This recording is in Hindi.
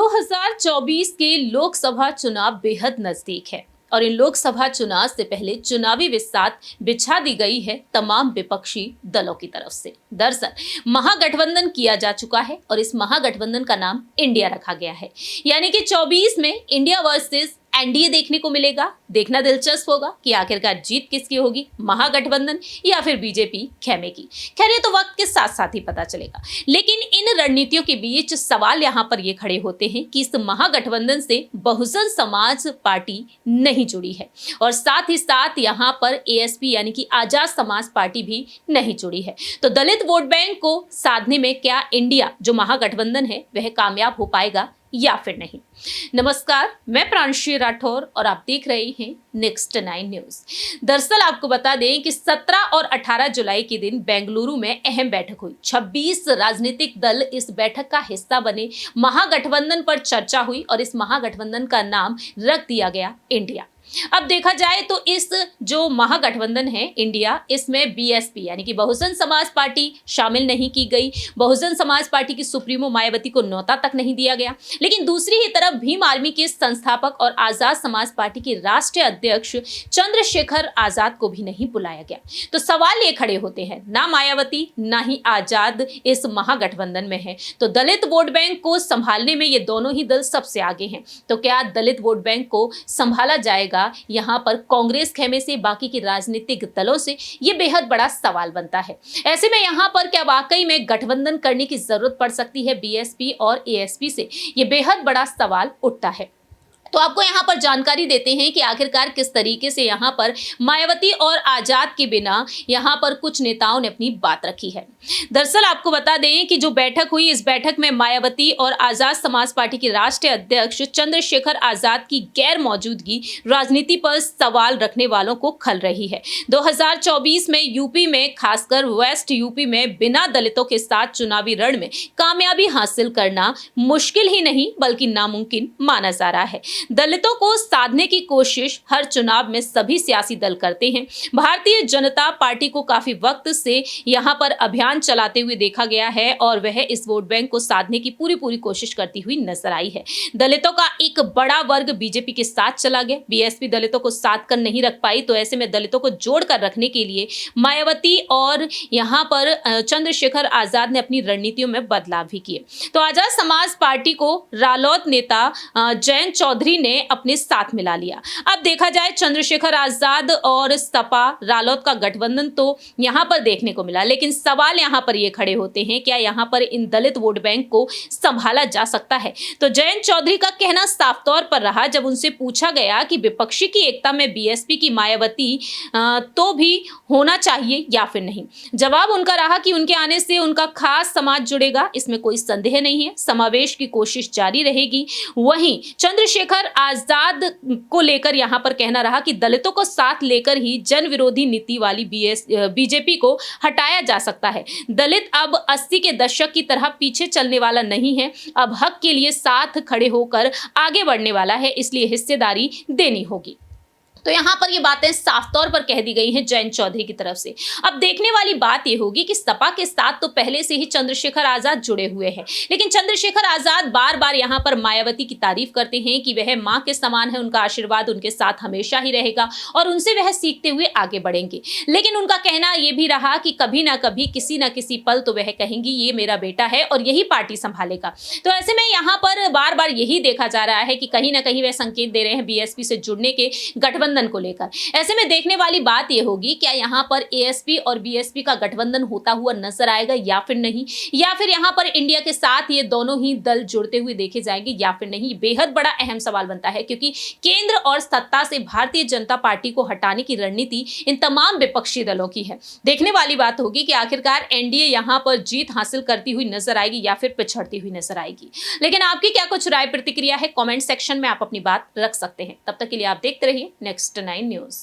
2024 के लोकसभा चुनाव बेहद नजदीक है और इन लोकसभा चुनाव से पहले चुनावी बिसात बिछा दी गई है तमाम विपक्षी दलों की तरफ से। दरअसल महागठबंधन किया जा चुका है और इस महागठबंधन का नाम इंडिया रखा गया है। यानी कि 24 में इंडिया वर्सेस एनडीए देखने को मिलेगा। देखना दिलचस्प होगा कि आखिरकार जीत किसकी होगी, महागठबंधन या फिर बीजेपी खेमे की। खैर ये तो वक्त के साथ साथ ही पता चलेगा, लेकिन इन रणनीतियों के बीच सवाल यहाँ पर ये खड़े होते हैं कि इस महागठबंधन से बहुजन समाज पार्टी नहीं जुड़ी है और साथ ही साथ यहाँ पर एएसपी यानी कि आजाद समाज पार्टी भी नहीं जुड़ी है। तो दलित वोट बैंक को साधने में क्या इंडिया जो महागठबंधन है वह कामयाब हो पाएगा या फिर नहीं। नमस्कार, मैं प्रांशी राठौर और आप देख रहे हैं नेक्स्ट 9 न्यूज। दरअसल आपको बता दें कि 17 और 18 जुलाई के दिन बेंगलुरु में अहम बैठक हुई। 26 राजनीतिक दल इस बैठक का हिस्सा बने। महागठबंधन पर चर्चा हुई और इस महागठबंधन का नाम रख दिया गया इंडिया। अब देखा जाए तो इस जो महागठबंधन है इंडिया, इसमें बीएसपी यानी कि बहुजन समाज पार्टी शामिल नहीं की गई। बहुजन समाज पार्टी की सुप्रीमो मायावती को न्योता तक नहीं दिया गया। लेकिन दूसरी ही तरफ भीम आर्मी के संस्थापक और आजाद समाज पार्टी के राष्ट्रीय अध्यक्ष चंद्रशेखर आजाद को भी नहीं बुलाया गया। तो सवाल ये खड़े होते हैं, ना मायावती ना ही आजाद इस महागठबंधन में है, तो दलित वोट बैंक को संभालने में ये दोनों ही दल सबसे आगे हैं। तो क्या दलित वोट बैंक को संभाला जाएगा यहां पर कांग्रेस खेमे से, बाकी की राजनीतिक दलों से? यह बेहद बड़ा सवाल बनता है। ऐसे में यहां पर क्या वाकई में गठबंधन करने की जरूरत पड़ सकती है बीएसपी और एएसपी से? यह बेहद बड़ा सवाल उठता है। तो आपको यहाँ पर जानकारी देते हैं कि आखिरकार किस तरीके से यहाँ पर मायावती और आजाद के बिना यहाँ पर कुछ नेताओं ने अपनी बात रखी है। दरअसल आपको बता दें कि जो बैठक हुई, इस बैठक में मायावती और आजाद समाज पार्टी के राष्ट्रीय अध्यक्ष चंद्रशेखर आजाद की गैर मौजूदगी राजनीति पर सवाल रखने वालों को खल रही है। 2024 में यूपी में, खासकर वेस्ट यूपी में बिना दलितों के साथ चुनावी रण में कामयाबी हासिल करना मुश्किल ही नहीं बल्कि नामुमकिन माना जा रहा है। दलितों को साधने की कोशिश हर चुनाव में सभी सियासी दल करते हैं। भारतीय जनता पार्टी को काफी वक्त से यहां पर अभियान चलाते हुए देखा गया है और वह इस वोट बैंक को साधने की पूरी कोशिश करती हुई नजर आई है। दलितों का एक बड़ा वर्ग बीजेपी के साथ चला गया। बीएसपी दलितों को साथ कर नहीं रख पाई, तो ऐसे में दलितों को जोड़कर रखने के लिए मायावती और यहां पर चंद्रशेखर आजाद ने अपनी रणनीतियों में बदलाव भी किए। तो आजाद समाज पार्टी को रालोद नेता जयंत चौधरी ने अपने साथ मिला लिया। अब देखा जाए चंद्रशेखर आजाद और सपा रालोद का गठबंधन तो यहां पर देखने को मिला, लेकिन सवाल यहां पर ये खड़े होते हैं, क्या यहां पर इन दलित वोट बैंक को संभाला जा सकता है? तो जयंत चौधरी का कहना साफ तौर पर रहा, जब उनसे पूछा गया कि विपक्षी की एकता में बीएसपी की मायावती तो भी होना चाहिए या फिर नहीं। जवाब उनका रहा कि उनके आने से उनका खास समाज जुड़ेगा, इसमें कोई संदेह नहीं है। समावेश की कोशिश जारी रहेगी। वहीं चंद्रशेखर आजाद को लेकर यहां पर कहना रहा कि दलितों को साथ लेकर ही जन विरोधी नीति वाली बीजेपी को हटाया जा सकता है। दलित अब 80 के दशक की तरह पीछे चलने वाला नहीं है, अब हक के लिए साथ खड़े होकर आगे बढ़ने वाला है, इसलिए हिस्सेदारी देनी होगी। तो यहाँ पर ये बातें साफ तौर पर कह दी गई हैं जयंत चौधरी की तरफ से। अब देखने वाली बात ये होगी कि सपा के साथ तो पहले से ही चंद्रशेखर आजाद जुड़े हुए हैं, लेकिन चंद्रशेखर आजाद बार बार यहाँ पर मायावती की तारीफ करते हैं कि वह माँ के समान है, उनका आशीर्वाद उनके साथ हमेशा ही रहेगा और उनसे वह सीखते हुए आगे बढ़ेंगे। लेकिन उनका कहना ये भी रहा कि कभी ना कभी, किसी ना किसी पल तो वह कहेंगी ये मेरा बेटा है और यही पार्टी संभालेगा। तो ऐसे में यहाँ पर बार बार यही देखा जा रहा है कि कहीं ना कहीं वह संकेत दे रहे हैं बीएसपी से जुड़ने के, गठबंधन को लेकर। ऐसे में देखने वाली बात यह होगी, क्या यहां पर एएसपी और बीएसपी का गठबंधन होता हुआ नजर आएगा या फिर नहीं, या फिर यहां पर इंडिया के साथ ये दोनों ही दल जुड़ते हुए देखे जाएंगे या फिर नहीं। बेहद बड़ा अहम सवाल बनता है, क्योंकि केंद्र और सत्ता से भारतीय जनता पार्टी को हटाने की रणनीति इन तमाम विपक्षी दलों की है। देखने वाली बात होगी कि आखिरकार एनडीए यहां पर जीत हासिल करती हुई नजर आएगी या फिर पिछड़ती हुई नजर आएगी। लेकिन आपकी क्या कुछ राय प्रतिक्रिया है? कमेंट सेक्शन में आप अपनी बात रख सकते हैं। तब तक के लिए आप देखते रहिए नेक्स्ट 9 न्यूज।